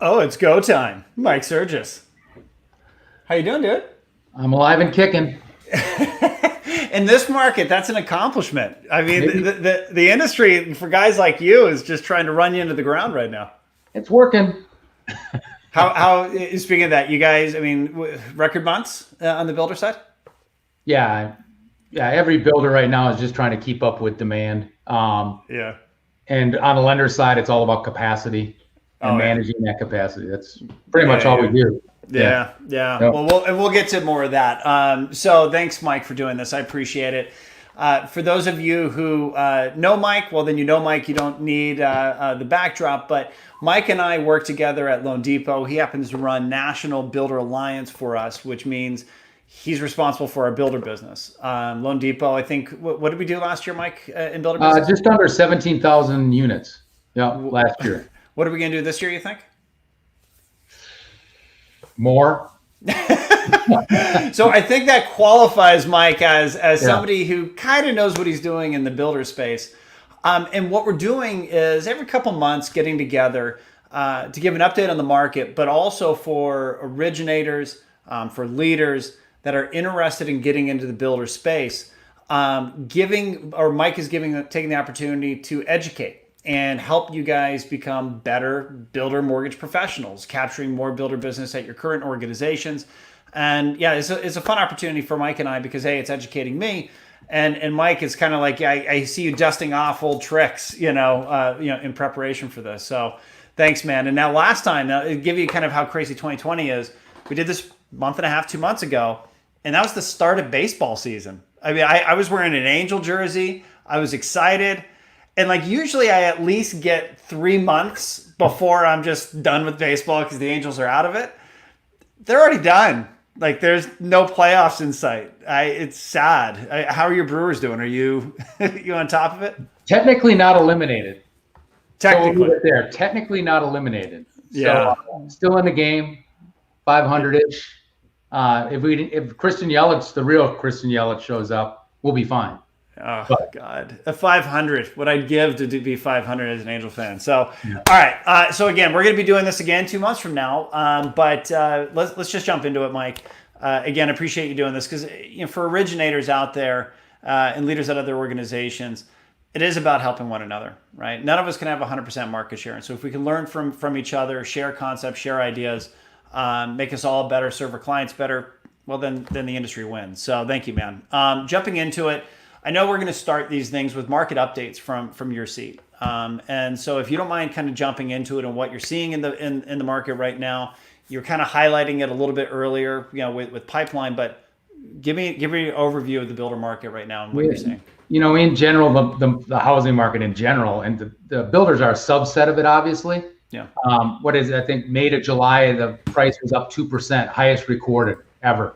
Oh, it's go time. Mike Surgis. How you doing, dude? I'm alive and kicking. In this market, that's an accomplishment. I mean, Maybe the industry for guys like you is just trying to run you into the ground right now. it's working. How speaking of that, you guys, I mean, record months on the builder side? Yeah, yeah. Every builder right now is just trying to keep up with demand. Yeah. And on the lender side, it's all about capacity and Oh yeah. managing that capacity. That's pretty much Yeah, all we yeah. do. Yeah. Yeah, yeah. Yep. Well, we'll get to more of that. So thanks, Mike, for doing this. I appreciate it. For those of you who know Mike, well, then you know Mike. You don't need the backdrop. But Mike and I work together at Loan Depot. He happens to run National Builder Alliance for us, which means he's responsible for our builder business. Loan Depot, I think, what did we do last year, Mike, in builder business? Just under 17,000 units. Yeah, last year. What are we going to do this year, you think? More. So I think that qualifies Mike as Yeah. somebody who kind of knows what he's doing in the builder space. And what we're doing is every couple months getting together to give an update on the market, but also for originators, for leaders that are interested in getting into the builder space. Mike is taking the opportunity to educate and help you guys become better builder mortgage professionals, capturing more builder business at your current organizations. And yeah, it's a fun opportunity for Mike and I because, hey, it's educating me. And Mike is kind of like, I see you dusting off old tricks, in preparation for this. So thanks, man. And now last time, now to give you kind of how crazy 2020 is, we did this month and a half, 2 months ago, and that was the start of baseball season. I mean, I was wearing an Angel jersey. I was excited. And like usually I at least get 3 months before I'm just done with baseball because the Angels are out of it. They're already done. Like there's no playoffs in sight. It's sad. How are your Brewers doing? Are you you on top of it? Technically not eliminated. So we'll Technically. leave it there. Technically not eliminated. Yeah. So still in the game, 500-ish. If Christian Yelich, the real Christian Yelich, shows up, we'll be fine. Oh But God, a 500. What I'd give to be 500 as an Angel fan. So, yeah. all right. So again, we're going to be doing this again 2 months from now. But let's just jump into it, Mike. Again, I appreciate you doing this because for originators out there and leaders at other organizations, it is about helping one another, right? None of us can have 100% market share, and so if we can learn from each other, share concepts, share ideas, make us all better, serve our clients better, well, then the industry wins. So thank you, man. Jumping into it. I know we're going to start these things with market updates from your seat, and so if you don't mind, kind of jumping into it and what you're seeing in the market right now. You're kind of highlighting it a little bit earlier, with pipeline, but give me an overview of the builder market right now and what you're seeing. In general, the housing market in general, and the builders are a subset of it, obviously. Yeah. What is it? I think May to July, the price was up 2%, highest recorded ever.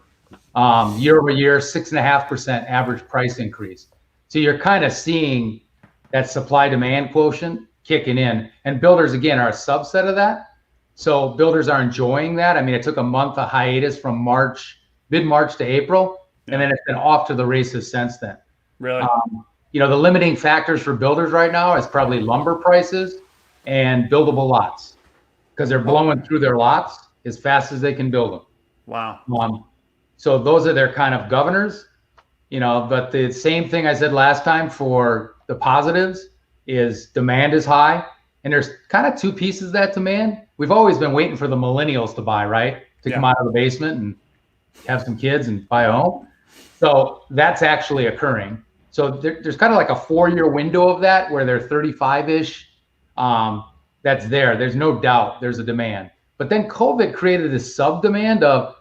Year over year, 6.5% average price increase. So you're kind of seeing that supply demand quotient kicking in, and builders again are a subset of that. So builders are enjoying that. I mean, it took a month of hiatus from mid-March to April, and then it's been off to the races since then. Really? The limiting factors for builders right now is probably lumber prices and buildable lots because they're blowing through their lots as fast as they can build them. Wow. So those are their kind of governors, but the same thing I said last time for the positives is demand is high. And there's kind of two pieces of that demand. We've always been waiting for the millennials to buy, right? To come out of the basement and have some kids and buy a home. So that's actually occurring. So there's kind of like a 4-year window of that where they're 35-ish. That's there. There's no doubt there's a demand. But then COVID created this sub-demand of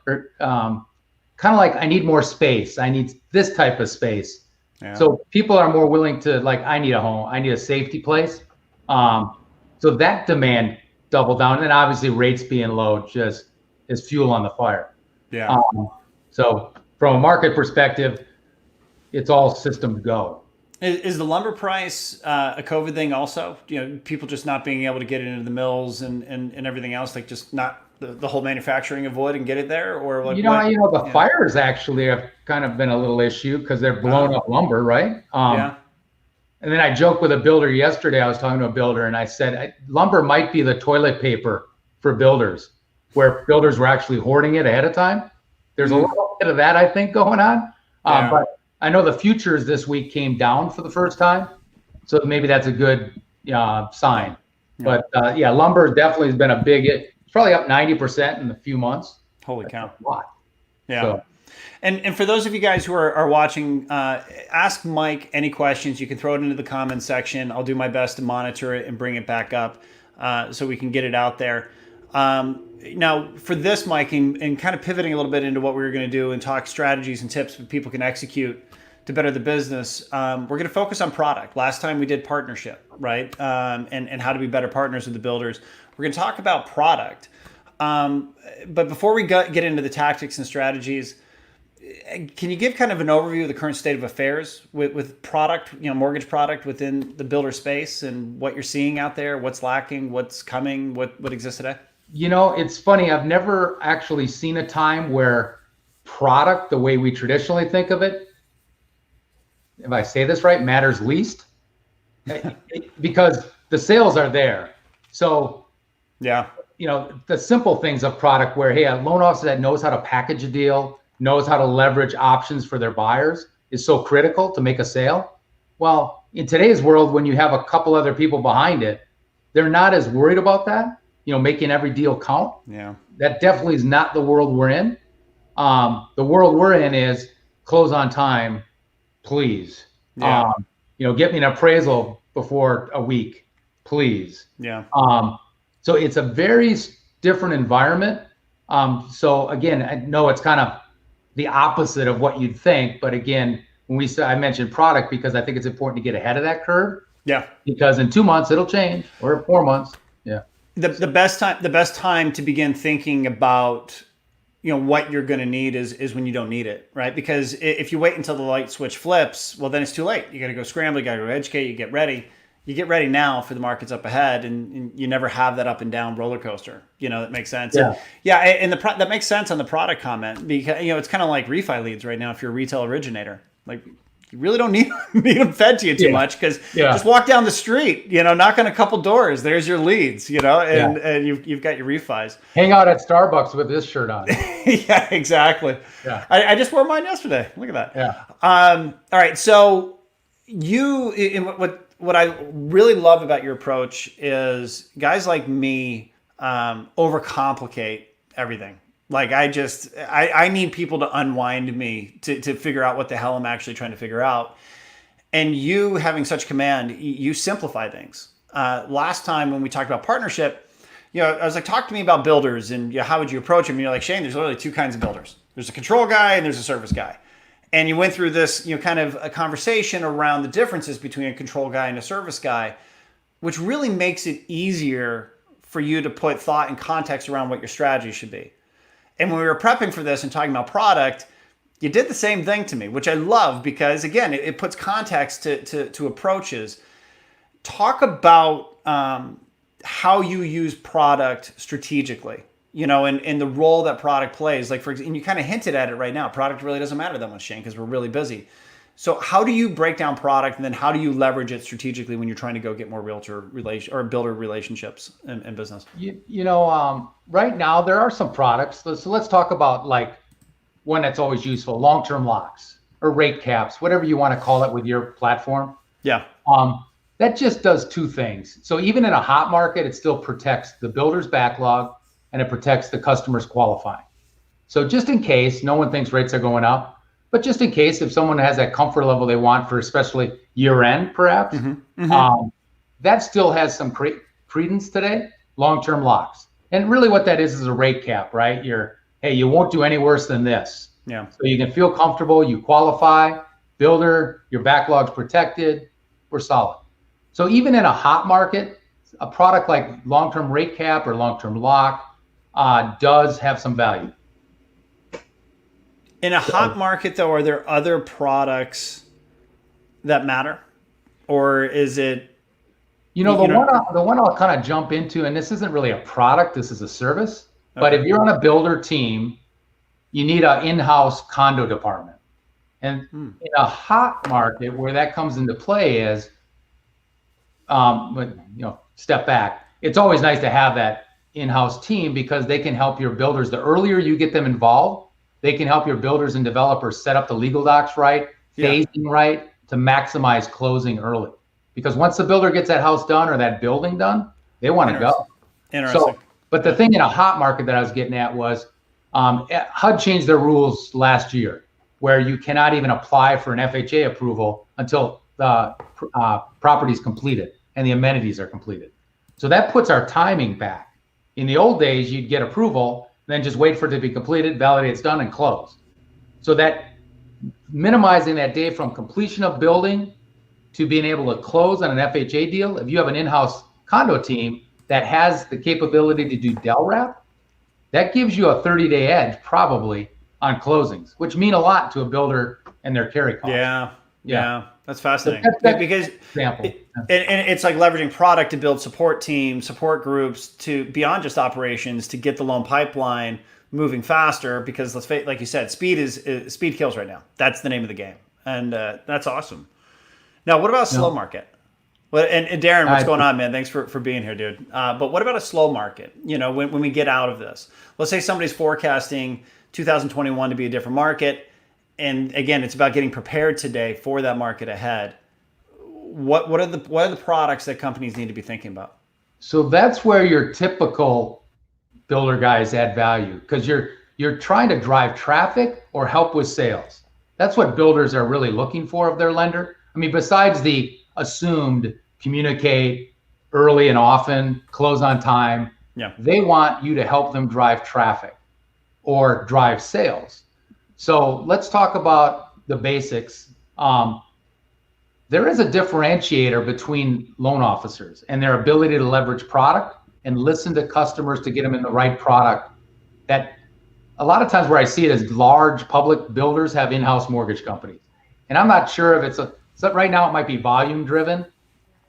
kind of like, I need more space. I need this type of space. Yeah. So people are more willing to, like, I need a home. I need a safety place. So that demand doubled down. And obviously rates being low just is fuel on the fire. Yeah. So from a market perspective, it's all systems go. Is the lumber price a COVID thing also? People just not being able to get it into the mills and everything else, like just not the whole manufacturing of wood and get it there, or like the fires actually have kind of been a little issue because they're blowing up lumber, right? Yeah. And then I joked with a builder yesterday. I was talking to a builder and I said, lumber might be the toilet paper for builders, where builders were actually hoarding it ahead of time. There's a little bit of that, I think, going on. But I know the futures this week came down for the first time. So maybe that's a good sign. Yeah. But lumber definitely has been a big, it's probably up 90% in a few months. Holy cow. A lot. Yeah. So. And for those of you guys who are watching, ask Mike any questions. You can throw it into the comments section. I'll do my best to monitor it and bring it back up so we can get it out there. Now, for this, Mike, and kind of pivoting a little bit into what we were going to do and talk strategies and tips that people can execute to better the business, we're going to focus on product. Last time we did partnership, right? And how to be better partners with the builders. We're going to talk about product. But before we get into the tactics and strategies, can you give kind of an overview of the current state of affairs with product, mortgage product within the builder space and what you're seeing out there, what's lacking, what's coming, what exists today? It's funny. I've never actually seen a time where product, the way we traditionally think of it, if I say this right, matters least because the sales are there. So, the simple things of product where, hey, a loan officer that knows how to package a deal, knows how to leverage options for their buyers is so critical to make a sale. Well, in today's world, when you have a couple other people behind it, they're not as worried about that, making every deal count. Yeah. That definitely is not the world we're in. The world we're in is close on time, please. Yeah. Get me an appraisal before a week, please. Yeah. So it's a very different environment. So again, I know it's kind of the opposite of what you'd think, but again, when I mentioned product because I think it's important to get ahead of that curve. Yeah. Because in 2 months it'll change, or 4 months. Yeah. The best time to begin thinking about what you're going to need is when you don't need it, right? Because if you wait until the light switch flips, well, then it's too late. You got to go scramble, you got to go educate, you get ready. You get ready now for the markets up ahead, and you never have that up and down roller coaster. That makes sense. Yeah. And that makes sense on the product comment because it's kind of like refi leads right now. If you're a retail originator, like you really don't need them fed to you too much because just walk down the street, knock on a couple doors. There's your leads, and you've got your refis. Hang out at Starbucks with this shirt on. Yeah, exactly. Yeah. I just wore mine yesterday. Look at that. Yeah. All right. So what I really love about your approach is guys like me overcomplicate everything. Like I need people to unwind me to figure out what the hell I'm actually trying to figure out. And you having such command, you simplify things. Last time when we talked about partnership, I was like, talk to me about builders and how would you approach them? And you're like, Shane, there's literally two kinds of builders. There's a control guy and there's a service guy. And you went through this, kind of a conversation around the differences between a control guy and a service guy, which really makes it easier for you to put thought and context around what your strategy should be. And when we were prepping for this and talking about product, you did the same thing to me, which I love because, again, it puts context to approaches. Talk about how you use product strategically. And the role that product plays. Like, and you kind of hinted at it right now. Product really doesn't matter that much, Shane, because we're really busy. So how do you break down product, and then how do you leverage it strategically when you're trying to go get more realtor or builder relationships in business? Right now there are some products. So let's talk about like one that's always useful: long-term locks or rate caps, whatever you want to call it with your platform. Yeah. That just does two things. So even in a hot market, it still protects the builder's backlog. And it protects the customers qualifying. So just in case, no one thinks rates are going up, but just in case if someone has that comfort level they want for especially year end, perhaps, that still has some credence today, long-term locks. And really what that is a rate cap, right? You won't do any worse than this. Yeah. So you can feel comfortable, you qualify, builder, your backlog's protected, we're solid. So even in a hot market, a product like long-term rate cap or long-term lock does have some value. In a hot market, though, are there other products that matter, or is it? The one I'll kind of jump into, and this isn't really a product, this is a service. Okay. But if you're on a builder team, you need an in-house condo department. And in a hot market, where that comes into play is, step back. It's always nice to have that in-house team because they can help your builders. The earlier you get them involved, they can help your builders and developers set up the legal docs right, phasing right, to maximize closing early. Because once the builder gets that house done or that building done, they want to go. Interesting. So, but the thing in a hot market that I was getting at was HUD changed their rules last year, where you cannot even apply for an FHA approval until the property is completed and the amenities are completed. So that puts our timing back. In the old days, you'd get approval, then just wait for it to be completed, validate it's done, and close. So that minimizing that day from completion of building to being able to close on an FHA deal, if you have an in-house condo team that has the capability to do Del Wrap, that gives you a 30-day edge probably on closings, which mean a lot to a builder and their carry costs. Yeah. That's fascinating. That's because example. And it's like leveraging product to build support teams, support groups to beyond just operations to get the loan pipeline moving faster. Because let's face, like you said, speed kills right now. That's the name of the game, and that's awesome. Now, what about a slow market? Well, and Darren, what's going on, man? Thanks for being here, dude. But what about a slow market? You know, when we get out of this, let's say somebody's forecasting 2021 to be a different market. And again, it's about getting prepared today for that market ahead. What are the products that companies need to be thinking about? So that's where your typical builder guys add value, because you're trying to drive traffic or help with sales. That's what builders are really looking for of their lender. I mean, besides the assumed communicate early and often, close on time, they want you to help them drive traffic or drive sales. So let's talk about the basics. There is a differentiator between loan officers and their ability to leverage product and listen to customers to get them in the right product. That a lot of times where I see it is large public builders have in-house mortgage companies. And I'm not sure if so right now it might be volume driven,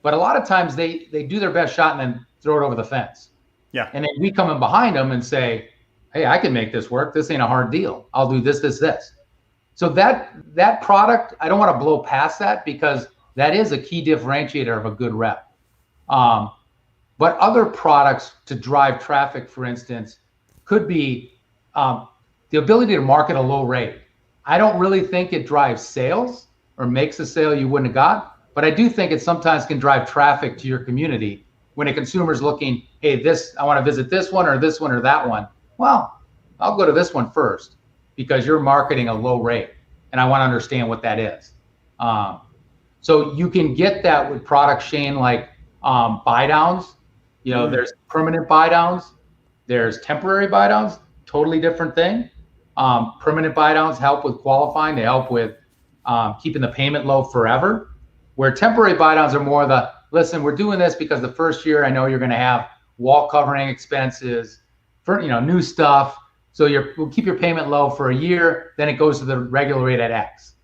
but a lot of times they do their best shot and then throw it over the fence. Yeah. And then we come in behind them and say, hey, I can make this work. This ain't a hard deal. I'll do this. So that product, I don't want to blow past that because that is a key differentiator of a good rep. But other products to drive traffic, for instance, could be the ability to market a low rate. I don't really think it drives sales or makes a sale you wouldn't have got, but I do think it sometimes can drive traffic to your community when a consumer's looking, hey, I want to visit this one or that one. Well, I'll go to this one first because you're marketing a low rate and I want to understand what that is. So you can get that with products, Shane, like buy downs. You know, there's permanent buy downs, there's temporary buy downs, totally different thing. Permanent buy downs help with qualifying, they help with keeping the payment low forever. Where temporary buy downs are more listen, we're doing this because the first year I know you're going to have wall covering expenses, for new stuff. So we'll keep your payment low for a year, then it goes to the regular rate at X.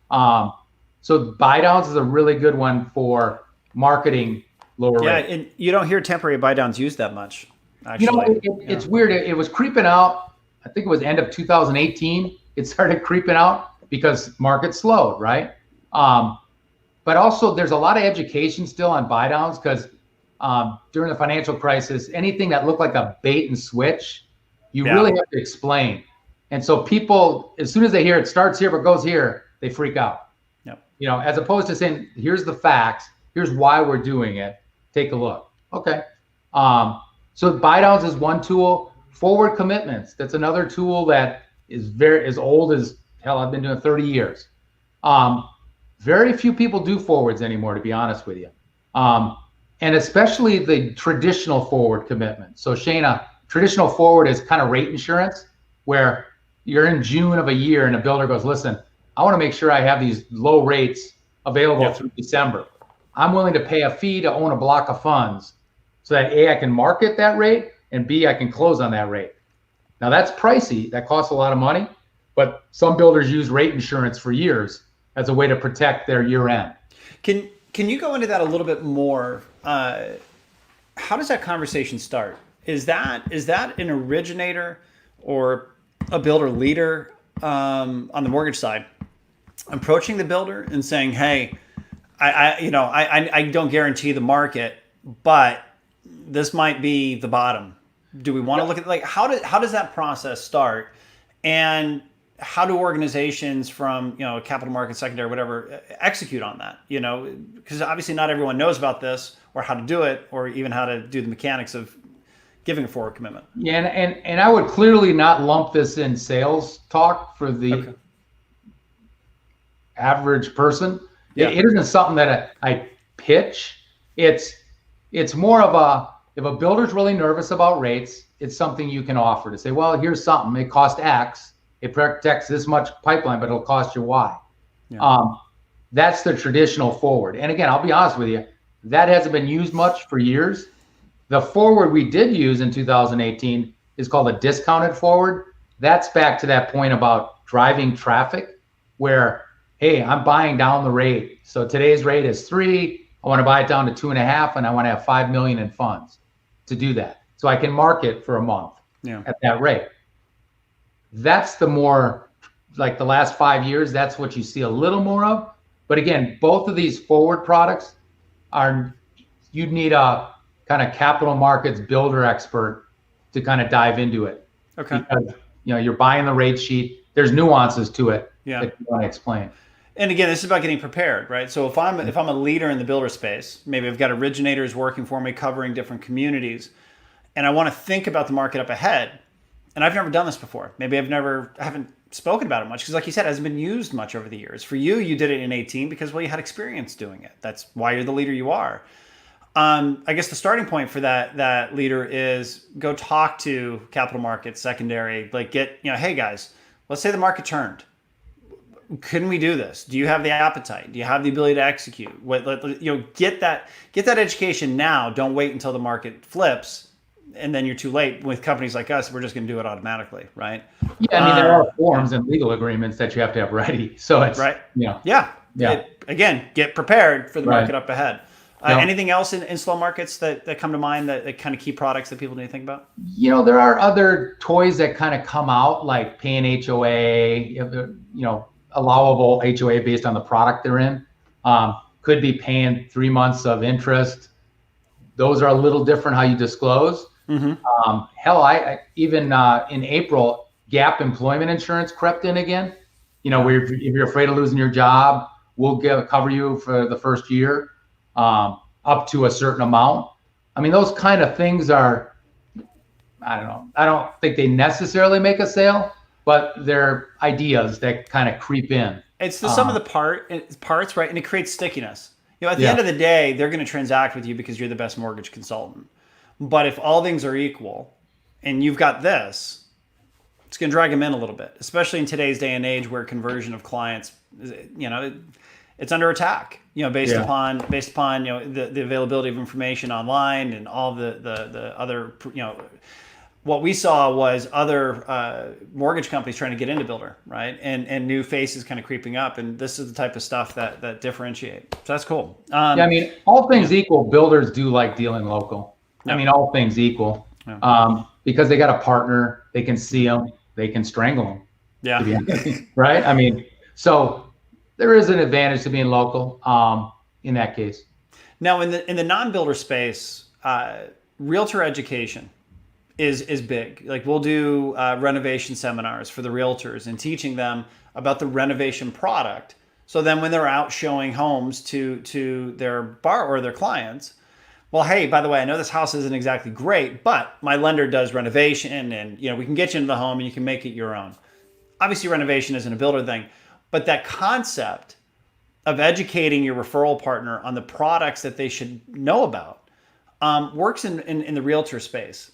So buy downs is a really good one for marketing lower rate. Yeah, and you don't hear temporary buy downs used that much. Actually, it's weird. It was creeping out. I think it was end of 2018. It started creeping out because market slowed, right? But also there's a lot of education still on buy downs because during the financial crisis, anything that looked like a bait and switch, you really have to explain. And so people, as soon as they hear it starts here but goes here, they freak out. Yep. As opposed to saying, here's the facts, here's why we're doing it, take a look. Okay. So buy downs is one tool. Forward commitments, that's another tool that is very as old as hell. I've been doing 30 years. Very few people do forwards anymore, to be honest with you. And especially the traditional forward commitment. So Shane, a traditional forward is kind of rate insurance where you're in June of a year and a builder goes, listen, I want to make sure I have these low rates available through December. I'm willing to pay a fee to own a block of funds so that A, I can market that rate, and B, I can close on that rate. Now that's pricey, that costs a lot of money, but some builders use rate insurance for years as a way to protect their year end. Can you go into that a little bit more? How does that conversation start? Is that an originator or a builder leader on the mortgage side approaching the builder and saying, hey, I don't guarantee the market, but this might be the bottom. Do we want to look at like how does that process start, and how do organizations from capital market, secondary, whatever, execute on that? Because obviously not everyone knows about this or how to do it or even how to do the mechanics of giving a forward commitment. Yeah, and I would clearly not lump this in sales talk for the average person. Yeah. It isn't something that I pitch. It's more of if a builder's really nervous about rates, it's something you can offer to say, well, here's something. It costs X. It protects this much pipeline, but it'll cost you Y. Yeah. That's the traditional forward. And again, I'll be honest with you, that hasn't been used much for years. The forward we did use in 2018 is called a discounted forward. That's back to that point about driving traffic where, hey, I'm buying down the rate. So today's rate is 3. I want to buy it down to 2.5, and I want to have 5 million in funds to do that. So I can market for a month at that rate. That's the more, like the last 5 years, that's what you see a little more of. But again, both of these forward products you'd need a kind of capital markets builder expert to kind of dive into it. Okay. Because, you're buying the rate sheet. There's nuances to it that you want to explain. And again, this is about getting prepared, right? So if I'm a leader in the builder space, maybe I've got originators working for me covering different communities, and I want to think about the market up ahead. And I've never done this before. Maybe I haven't spoken about it much because, like you said, it hasn't been used much over the years. For you, you did it in 18 because, well, you had experience doing it. That's why you're the leader you are. I guess the starting point for that leader is go talk to capital markets, secondary, like hey guys, let's say the market turned. Couldn't we do this? Do you have the appetite? Do you have the ability to execute? Get that education now. Don't wait until the market flips and then you're too late. With companies like us, we're just going to do it automatically, right? Yeah, I mean, there are forms and legal agreements that you have to have ready. So it's right. Again, get prepared for the market up ahead. Anything else in slow markets that come to mind that kind of key products that people need to think about? There are other toys that kind of come out, like paying HOA, allowable HOA based on the product they're in. Could be paying 3 months of interest. Those are a little different how you disclose. Mm-hmm. I even in April, gap employment insurance crept in again. Where if you're afraid of losing your job, we'll cover you for the first year up to a certain amount. I mean, those kind of things are, I don't know. I don't think they necessarily make a sale, but they're ideas that kind of creep in. It's the sum of the parts, right? And it creates stickiness. At the end of the day, they're going to transact with you because you're the best mortgage consultant. But if all things are equal and you've got this, it's going to drag them in a little bit, especially in today's day and age where conversion of clients, it's under attack, based upon the availability of information online and all the other, what we saw was other mortgage companies trying to get into builder, right? And new faces kind of creeping up. And this is the type of stuff that differentiate. So that's cool. I mean, all things equal, builders do like dealing local. I mean, all things equal, because they got a partner, they can see them, they can strangle them. Yeah. Right. I mean, so there is an advantage to being local in that case. Now, in the non-builder space, realtor education is big. Like we'll do renovation seminars for the realtors and teaching them about the renovation product. So then when they're out showing homes to their bar or their clients, well, hey, by the way, I know this house isn't exactly great, but my lender does renovation and we can get you into the home and you can make it your own. Obviously, renovation isn't a builder thing, but that concept of educating your referral partner on the products that they should know about works in the realtor space.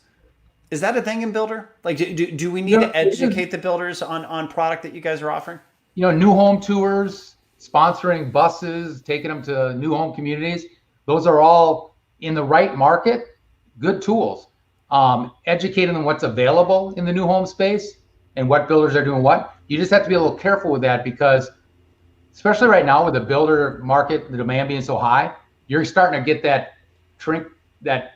Is that a thing in builder? Like, do we need to educate the builders on product that you guys are offering? New home tours, sponsoring buses, taking them to new home communities. Those are all in the right market, good tools. Educating them what's available in the new home space and what builders are doing what. You just have to be a little careful with that because, especially right now with the builder market, the demand being so high, you're starting to get that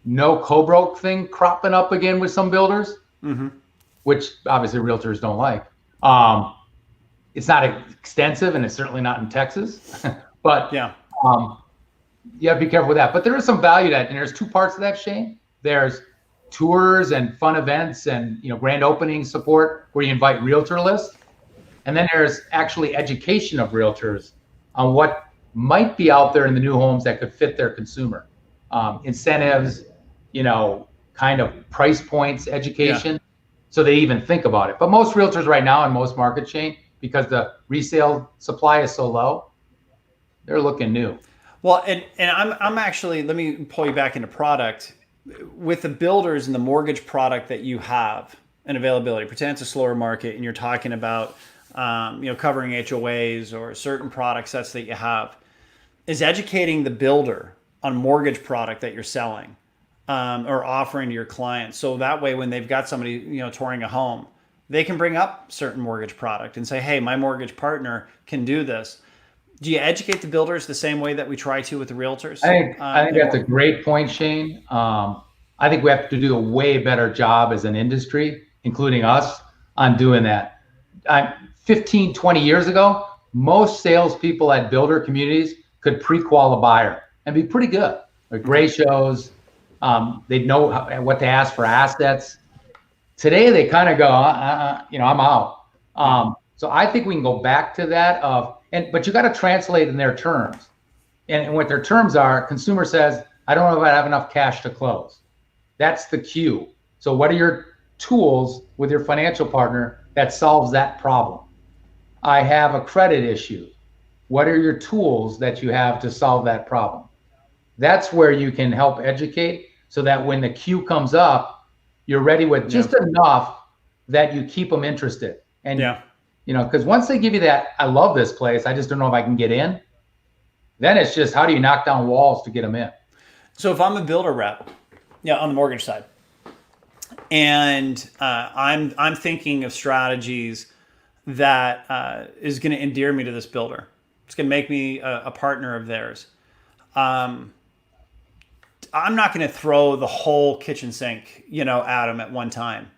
no co-broke thing cropping up again with some builders, which obviously realtors don't like. It's not extensive and it's certainly not in Texas, but you have to be careful with that. But there is some value to that, and there's two parts to that, Shane. There's tours and fun events and, grand opening support where you invite realtor lists. And then there's actually education of realtors on what might be out there in the new homes that could fit their consumer. Incentives, kind of price points, education, so they even think about it. But most realtors right now in most market chain, because the resale supply is so low, they're looking new. Well, and I'm actually, let me pull you back into product. With the builders and the mortgage product that you have and availability, pretend it's a slower market and you're talking about covering HOAs or certain product sets that you have, is educating the builder on mortgage product that you're selling or offering to your clients. So that way, when they've got somebody, touring a home, they can bring up certain mortgage product and say, hey, my mortgage partner can do this. Do you educate the builders the same way that we try to with the realtors? I think that's a great point, Shane. I think we have to do a way better job as an industry, including us, on doing that. 15, 20 years ago, most salespeople at builder communities could pre-qual a buyer and be pretty good. Like ratios, they'd know what to ask for assets. Today, they kind of go, I'm out. So I think we can go back to that but you got to translate in their terms. And what their terms are, consumer says, I don't know if I have enough cash to close. That's the cue. So what are your tools with your financial partner that solves that problem? I have a credit issue. What are your tools that you have to solve that problem? That's where you can help educate so that when the queue comes up, you're ready with just enough that you keep them interested. And because once they give you that, I love this place, I just don't know if I can get in. Then it's just, how do you knock down walls to get them in? So if I'm a builder rep, on the mortgage side, and I'm thinking of strategies that is going to endear me to this builder. It's going to make me a partner of theirs. I'm not going to throw the whole kitchen sink, at them at one time.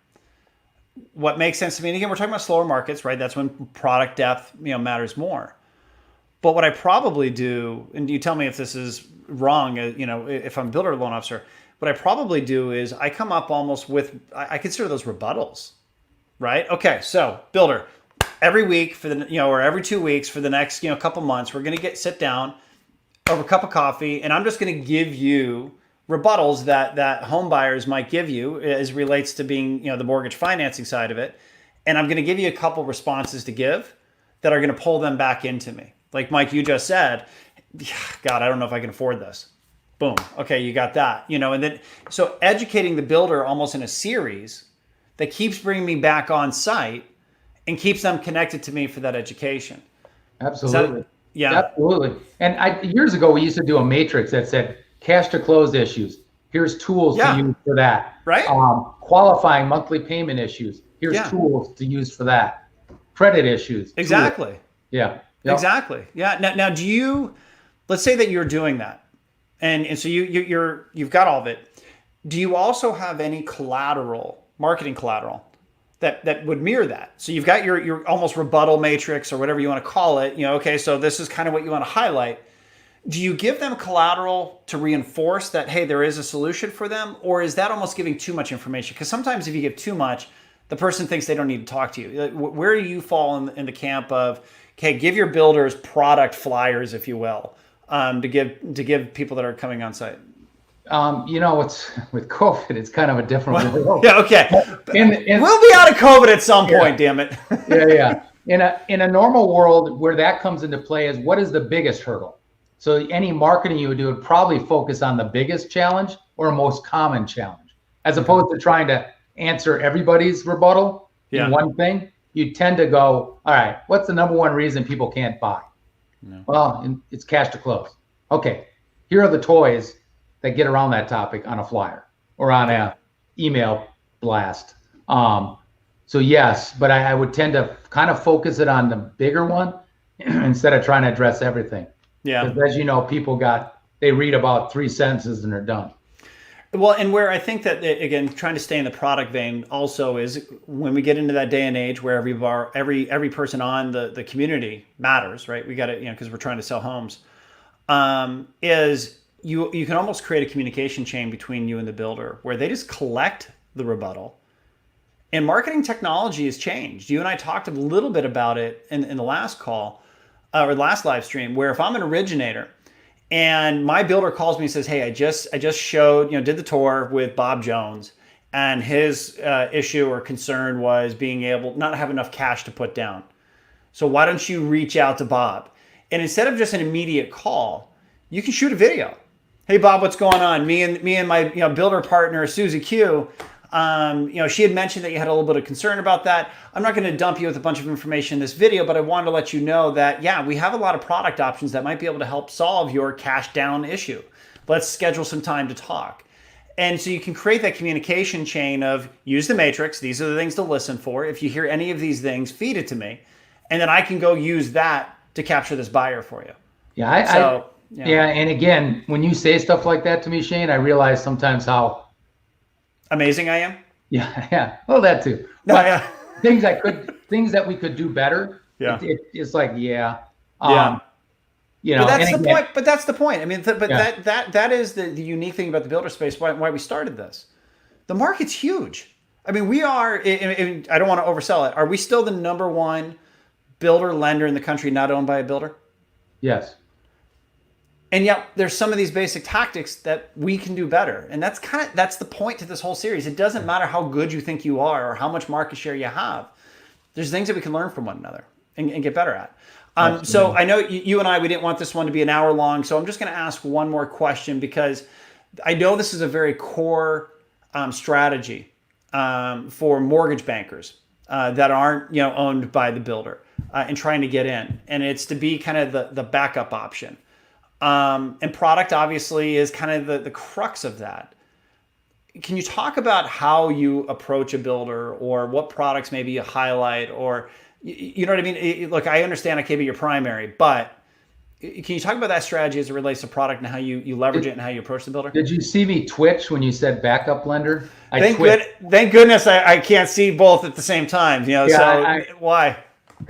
What makes sense to me, and again, we're talking about slower markets, right? That's when product depth, matters more. But what I probably do, and you tell me if this is wrong, if I'm a builder loan officer, what I probably do is I come up almost with, I consider those rebuttals, right? Okay, so builder, every week for the, or every 2 weeks for the next, couple months, we're going to sit down over a cup of coffee, and I'm just going to give you rebuttals that home buyers might give you as relates to being, the mortgage financing side of it. And I'm going to give you a couple responses to give that are going to pull them back into me. Like Mike, you just said, God, I don't know if I can afford this. Boom. Okay, you got that. And then, so educating the builder almost in a series that keeps bringing me back on site and keeps them connected to me for that education. Absolutely. Absolutely. And years ago, we used to do a matrix that said cash to close issues. Here's tools to use for that. Right. Qualifying monthly payment issues. Here's tools to use for that. Credit issues. Exactly. Tools. Yeah. Yep. Exactly. Yeah. Now, do you? Let's say that you're doing that, and so you've got all of it. Do you also have any collateral, marketing collateral, that would mirror that? So you've got your almost rebuttal matrix or whatever you want to call it. Okay, so this is kind of what you want to highlight. Do you give them collateral to reinforce that, hey, there is a solution for them? Or is that almost giving too much information? Because sometimes if you give too much, the person thinks they don't need to talk to you. Where do you fall in the camp of, okay, give your builders product flyers, if you will, to give people that are coming on site? It's with COVID, it's kind of a different world. Yeah, okay. We'll be out of COVID at some point, damn it. Yeah. In a normal world, where that comes into play is, what is the biggest hurdle? So any marketing you would do would probably focus on the biggest challenge or most common challenge, as opposed to trying to answer everybody's rebuttal in one thing. You tend to go, all right, what's the number one reason people can't buy? No. Well, it's cash to close. Okay, here are the toys that get around that topic on a flyer or on an email blast. So yes, but I would tend to kind of focus it on the bigger one instead of trying to address everything. Yeah. Because as you know, people they read about 3 sentences and they're done. Well, and where I think that, again, trying to stay in the product vein also is when we get into that day and age where every person on the community matters, right? We got to, because we're trying to sell homes, is you can almost create a communication chain between you and the builder where they just collect the rebuttal. And marketing technology has changed. You and I talked a little bit about it in the last call or the last live stream, where if I'm an originator and my builder calls me and says, hey, I just showed, did the tour with Bob Jones, and his issue or concern was being able not have enough cash to put down. So why don't you reach out to Bob? And instead of just an immediate call, you can shoot a video. Hey Bob, what's going on? Me and my builder partner Susie Q. She had mentioned that you had a little bit of concern about that. I'm not going to dump you with a bunch of information in this video, but I wanted to let you know that, yeah, we have a lot of product options that might be able to help solve your cash down issue. Let's schedule some time to talk. And so you can create that communication chain of use the matrix. These are the things to listen for. If you hear any of these things, feed it to me. And then I can go use that to capture this buyer for you. Yeah. Yeah. And again, when you say stuff like that to me, Shane, I realize sometimes how amazing I am. Yeah. Yeah. Well, that too. No, but yeah. things that we could do better. Yeah. It's like, yeah. But that's the point. But that's the point. I mean, that is the unique thing about the builder space. Why we started this. The market's huge. I mean, we are. I don't want to oversell it. Are we still the number one builder lender in the country not owned by a builder? Yes. And yet there's some of these basic tactics that we can do better. And that's the point to this whole series. It doesn't matter how good you think you are or how much market share you have. There's things that we can learn from one another and get better at. So I know you and we didn't want this one to be an hour long. So I'm just going to ask one more question, because I know this is a very core strategy for mortgage bankers that aren't owned by the builder and trying to get in. And it's to be kind of the backup option. And product obviously is kind of the crux of that. Can you talk about how you approach a builder, or what products maybe you highlight, or you know what I mean? Look, I understand I can't be your primary, but can you talk about that strategy as it relates to product and how you leverage it and how you approach the builder? Did you see me twitch when you said backup lender? Thank goodness I can't see both at the same time. Why?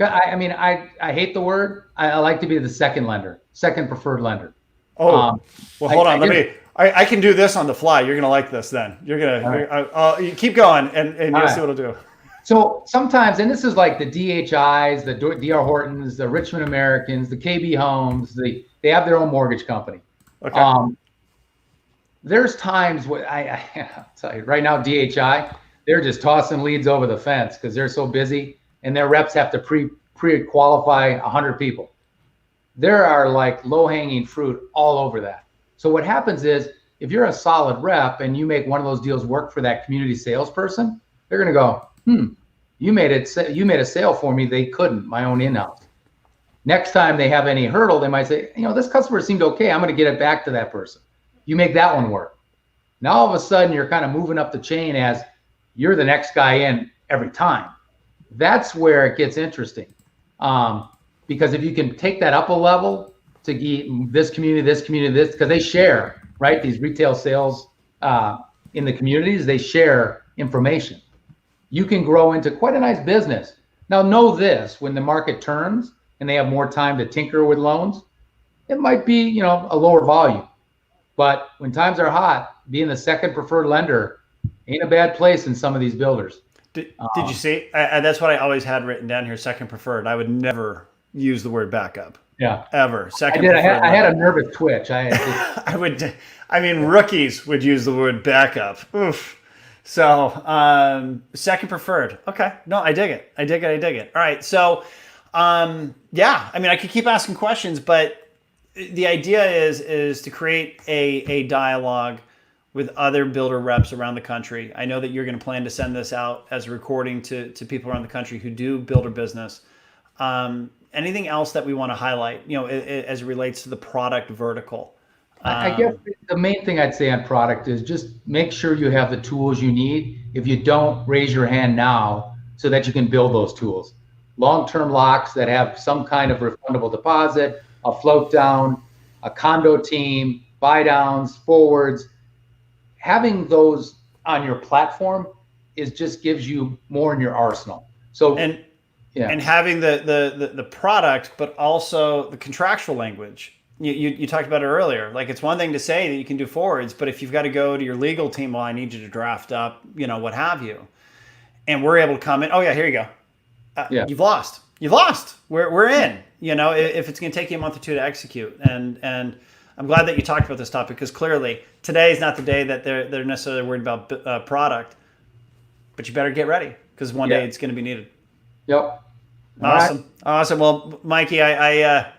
I hate the word. I like to be the second preferred lender. Oh, well, hold on. I can do this on the fly. You're going to like this then. You keep going and you'll see what I'll do. So sometimes, and this is like the DHIs, the DR Hortons, the Richmond Americans, the KB Homes, they have their own mortgage company. Okay. There's times where I'll tell you right now, DHI, they're just tossing leads over the fence because they're so busy, and their reps have to pre-qualify 100 people. There are like low-hanging fruit all over that. So what happens is, if you're a solid rep and you make one of those deals work for that community salesperson, they're going to go, you made a sale for me. They couldn't, my own in-house. Next time they have any hurdle, they might say, this customer seemed okay. I'm going to get it back to that person. You make that one work. Now all of a sudden you're kind of moving up the chain as you're the next guy in every time. That's where it gets interesting. Because if you can take that up a level to get this community, because they share, right? These retail sales in the communities, they share information. You can grow into quite a nice business. Now know this, when the market turns and they have more time to tinker with loans, it might be, a lower volume. But when times are hot, being the second preferred lender ain't a bad place in some of these builders. Did you see? That's what I always had written down here, second preferred. I would never use the word backup. Yeah. Ever. Second I preferred. I had a nervous twitch. Rookies would use the word backup. Oof. So, second preferred. Okay. No, I dig it. All right. So, I could keep asking questions, but the idea is to create a dialogue with other builder reps around the country. I know that you're going to plan to send this out as a recording to people around the country who do builder business. Anything else that we want to highlight, as it relates to the product vertical? I guess the main thing I'd say on product is just make sure you have the tools you need. If you don't, raise your hand now so that you can build those tools. Long-term locks that have some kind of refundable deposit, a float down, a condo team, buy downs, forwards. Having those on your platform just gives you more in your arsenal. So and having the product, but also the contractual language you talked about it earlier. Like, it's one thing to say that you can do forwards, but if you've got to go to your legal team, well, I need you to draft up, what have you, and we're able to come in. Oh yeah, here you go. Yeah. You've lost. You've lost. We're in. If it's going to take you a month or two to execute, and I'm glad that you talked about this topic, because clearly today is not the day that they're necessarily worried about product, but you better get ready, because one day it's going to be needed. Yep. Awesome. Awesome. Well, Mikey, I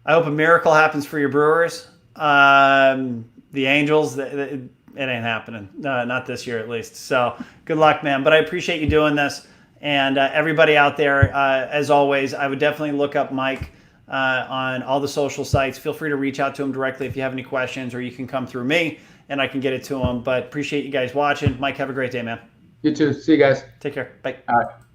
hope a miracle happens for your Brewers. The Angels, it ain't happening. Not this year, at least. So good luck, man. But I appreciate you doing this. And everybody out there, as always, I would definitely look up Mike on all the social sites. Feel free to reach out to him directly if you have any questions, or you can come through me and I can get it to him. But appreciate you guys watching. Mike, have a great day, man. You too. See you guys. Take care. Bye. All right.